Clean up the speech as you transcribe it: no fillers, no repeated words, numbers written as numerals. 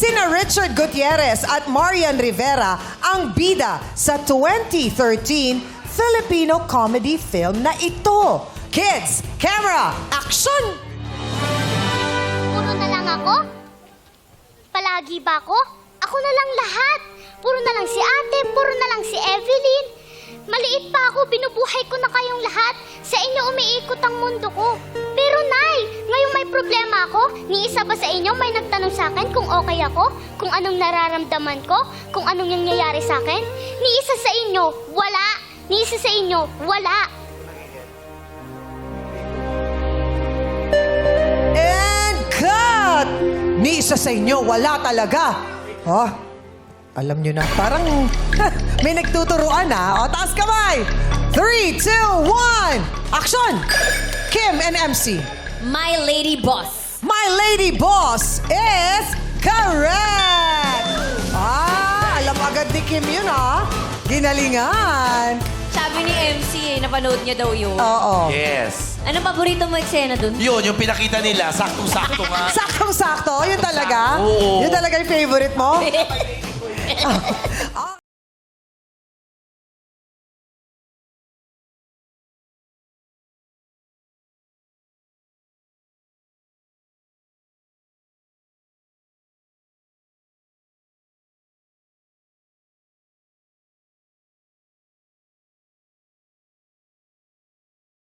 Sina Richard Gutierrez at Marian Rivera ang bida sa 2013 Filipino comedy film na ito. Kids, camera, action! Puro na lang ako? Palagi ba ako? Ako na lang lahat. Puro na lang si ate, puro na lang si Evelyn. Maliit pa ako, binubuhay ko na kayong lahat. Sa inyo umiikot ang mundo ko. Pero Nay, ngayong may problema ako, ni isa ba sa inyo may nagtanong sa akin kung okay ako? Kung anong nararamdaman ko? Kung anong nangyayari sa akin? Ni isa sa inyo, wala. Ni isa sa inyo, wala. And cut! Ni isa sa inyo, wala talaga. Oh, alam nyo na, parang may nagtuturuan ha. O, taas kamay! 3, 2, 1, action! Kim and MC. My lady boss. My lady boss is correct! Alam agad ni Kim yun ha. Ginalingan. Sabi ni MC, napanood niya daw yun. Oo. Yes. Anong paborito mo eksena dun? Yun, yung pinakita nila, saktong-sakto nga. Saktong-sakto, yun talaga? Oo. Yun talaga yung favorite mo?